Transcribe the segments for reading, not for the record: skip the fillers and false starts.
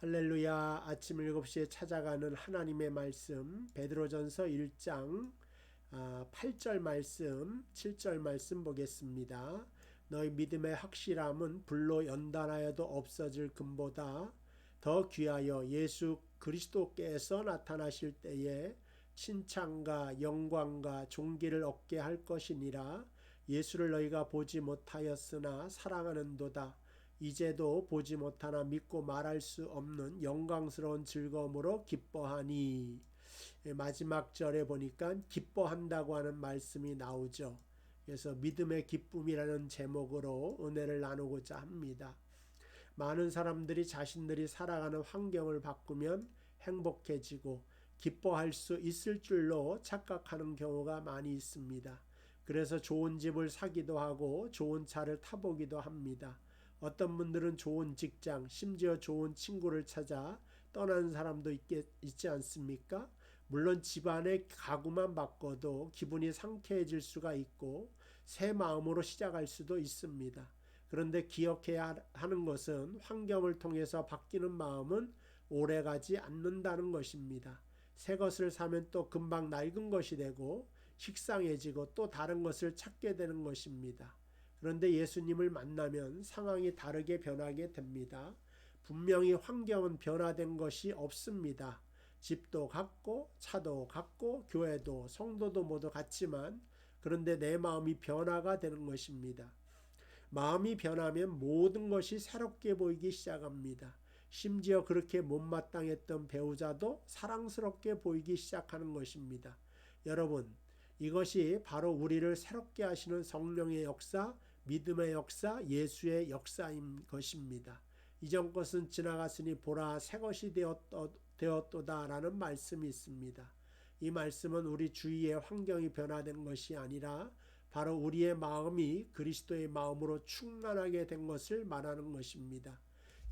할렐루야. 아침 7시에 찾아가는 하나님의 말씀 베드로전서 1장 8절 말씀 7절 말씀 보겠습니다. 너희 믿음의 확실함은 불로 연단하여도 없어질 금보다 더 귀하여 예수 그리스도께서 나타나실 때에 칭찬과 영광과 존귀를 얻게 할 것이니라. 예수를 너희가 보지 못하였으나 사랑하는도다. 이제도 보지 못하나 믿고 말할 수 없는 영광스러운 즐거움으로 기뻐하니. 마지막 절에 보니까 기뻐한다고 하는 말씀이 나오죠. 그래서 믿음의 기쁨이라는 제목으로 은혜를 나누고자 합니다. 많은 사람들이 자신들이 살아가는 환경을 바꾸면 행복해지고 기뻐할 수 있을 줄로 착각하는 경우가 많이 있습니다. 그래서 좋은 집을 사기도 하고 좋은 차를 타보기도 합니다. 어떤 분들은 좋은 직장, 심지어 좋은 친구를 찾아 떠나는 사람도 있지 않습니까? 물론 집안의 가구만 바꿔도 기분이 상쾌해질 수가 있고 새 마음으로 시작할 수도 있습니다. 그런데 기억해야 하는 것은 환경을 통해서 바뀌는 마음은 오래가지 않는다는 것입니다. 새 것을 사면 또 금방 낡은 것이 되고 식상해지고 또 다른 것을 찾게 되는 것입니다. 그런데 예수님을 만나면 상황이 다르게 변하게 됩니다. 분명히 환경은 변화된 것이 없습니다. 집도 같고 차도 같고 교회도 성도도 모두 같지만 그런데 내 마음이 변화가 되는 것입니다. 마음이 변하면 모든 것이 새롭게 보이기 시작합니다. 심지어 그렇게 못마땅했던 배우자도 사랑스럽게 보이기 시작하는 것입니다. 여러분, 이것이 바로 우리를 새롭게 하시는 성령의 역사, 믿음의 역사, 예수의 역사인 것입니다. 이전 것은 지나갔으니 보라 새 것이 되었도다라는 말씀이 있습니다. 이 말씀은 우리 주위의 환경이 변화된 것이 아니라 바로 우리의 마음이 그리스도의 마음으로 충만하게 된 것을 말하는 것입니다.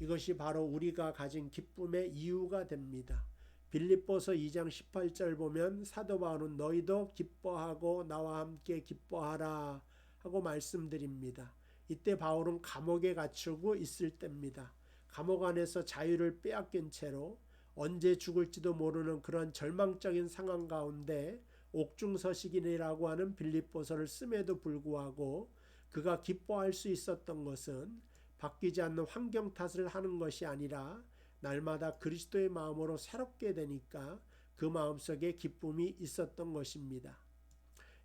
이것이 바로 우리가 가진 기쁨의 이유가 됩니다. 빌립보서 2장 18절 보면 사도 바울은 너희도 기뻐하고 나와 함께 기뻐하라 하고 말씀드립니다. 이때 바울은 감옥에 갇히고 있을 때입니다. 감옥 안에서 자유를 빼앗긴 채로 언제 죽을지도 모르는 그런 절망적인 상황 가운데 옥중서식이라고 하는 빌립보서를 씀에도 불구하고 그가 기뻐할 수 있었던 것은 바뀌지 않는 환경 탓을 하는 것이 아니라 날마다 그리스도의 마음으로 새롭게 되니까 그 마음속에 기쁨이 있었던 것입니다.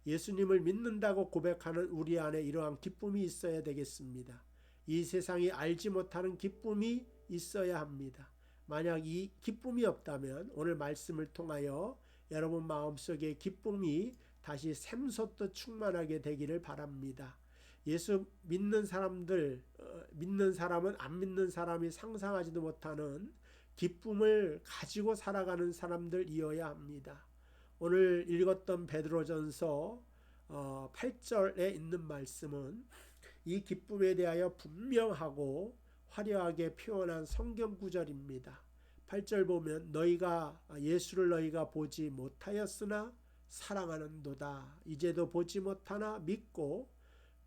예수님을 믿는다고 고백하는 우리 안에 이러한 기쁨이 있어야 되겠습니다. 이 세상이 알지 못하는 기쁨이 있어야 합니다. 만약 이 기쁨이 없다면 오늘 말씀을 통하여 여러분 마음속에 기쁨이 다시 샘솟듯 충만하게 되기를 바랍니다. 예수 믿는 사람은 안 믿는 사람이 상상하지도 못하는 기쁨을 가지고 살아가는 사람들이어야 합니다. 오늘 읽었던 베드로전서 8절에 있는 말씀은 이 기쁨에 대하여 분명하고 화려하게 표현한 성경 구절입니다. 8절 보면 예수를 너희가 보지 못하였으나 사랑하는도다. 이제도 보지 못하나 믿고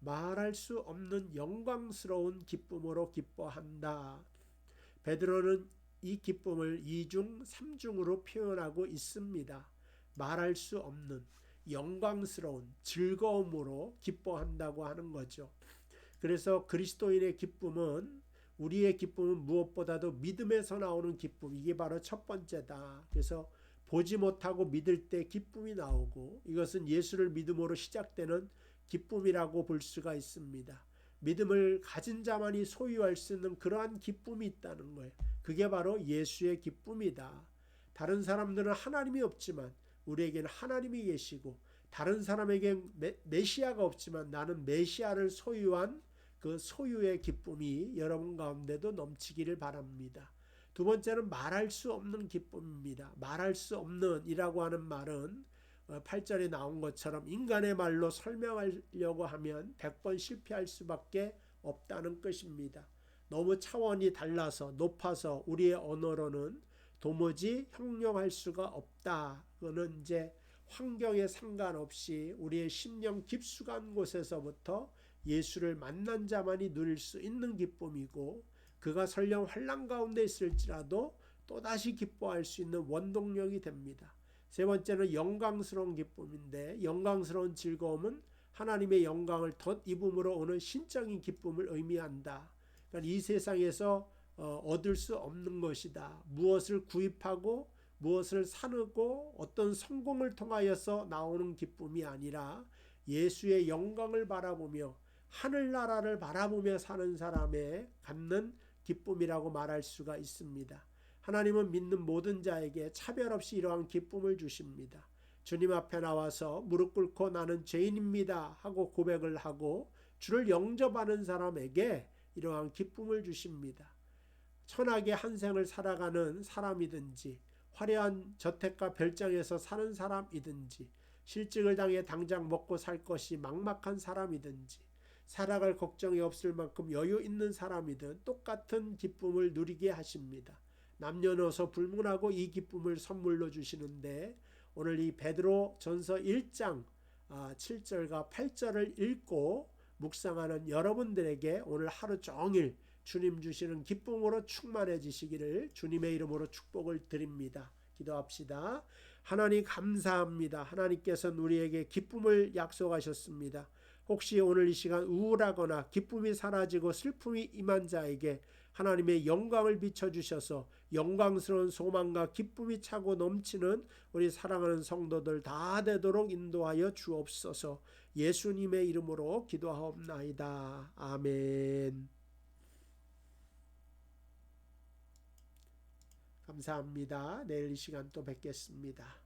말할 수 없는 영광스러운 기쁨으로 기뻐한다. 베드로는 이 기쁨을 2중 3중으로 표현하고 있습니다. 말할 수 없는 영광스러운 즐거움으로 기뻐한다고 하는 거죠. 그래서 그리스도인의 기쁨은 우리의 기쁨은 무엇보다도 믿음에서 나오는 기쁨, 이게 바로 첫 번째다. 그래서 보지 못하고 믿을 때 기쁨이 나오고 이것은 예수를 믿음으로 시작되는 기쁨이라고 볼 수가 있습니다. 믿음을 가진 자만이 소유할 수 있는 그러한 기쁨이 있다는 거예요. 그게 바로 예수의 기쁨이다. 다른 사람들은 하나님이 없지만 우리에게는 하나님이 계시고 다른 사람에겐 메시아가 없지만 나는 메시아를 소유한 그 소유의 기쁨이 여러분 가운데도 넘치기를 바랍니다. 두 번째는 말할 수 없는 기쁨입니다. 말할 수 없는 이라고 하는 말은 8절에 나온 것처럼 인간의 말로 설명하려고 하면 100번 실패할 수밖에 없다는 것입니다. 너무 차원이 달라서 높아서 우리의 언어로는 도무지 형용할 수가 없다. 그거는 이제 환경에 상관없이 우리의 심령 깊숙한 곳에서부터 예수를 만난 자만이 누릴 수 있는 기쁨이고 그가 설령 환난 가운데 있을지라도 또다시 기뻐할 수 있는 원동력이 됩니다. 세 번째는 영광스러운 기쁨인데, 영광스러운 즐거움은 하나님의 영광을 덧입음으로 오는 신적인 기쁨을 의미한다. 그러니까 이 세상에서 얻을 수 없는 것이다. 무엇을 구입하고 무엇을 사느고 어떤 성공을 통하여서 나오는 기쁨이 아니라 예수의 영광을 바라보며 하늘나라를 바라보며 사는 사람의 갖는 기쁨이라고 말할 수가 있습니다. 하나님은 믿는 모든 자에게 차별 없이 이러한 기쁨을 주십니다. 주님 앞에 나와서 무릎 꿇고 나는 죄인입니다 하고 고백을 하고 주를 영접하는 사람에게 이러한 기쁨을 주십니다. 천하게 한 생을 살아가는 사람이든지 화려한 저택과 별장에서 사는 사람이든지 실직을 당해 당장 먹고 살 것이 막막한 사람이든지 살아갈 걱정이 없을 만큼 여유 있는 사람이든 똑같은 기쁨을 누리게 하십니다. 남녀노소 불문하고 이 기쁨을 선물로 주시는데, 오늘 이 베드로 전서 1장 7절과 8절을 읽고 묵상하는 여러분들에게 오늘 하루 종일 주님 주시는 기쁨으로 충만해지시기를 주님의 이름으로 축복을 드립니다. 기도합시다. 하나님 감사합니다. 하나님께서는 우리에게 기쁨을 약속하셨습니다. 혹시 오늘 이 시간 우울하거나 기쁨이 사라지고 슬픔이 임한 자에게 하나님의 영광을 비춰주셔서 영광스러운 소망과 기쁨이 차고 넘치는 우리 사랑하는 성도들 다 되도록 인도하여 주옵소서. 예수님의 이름으로 기도하옵나이다. 아멘. 감사합니다. 내일 이 시간 또 뵙겠습니다.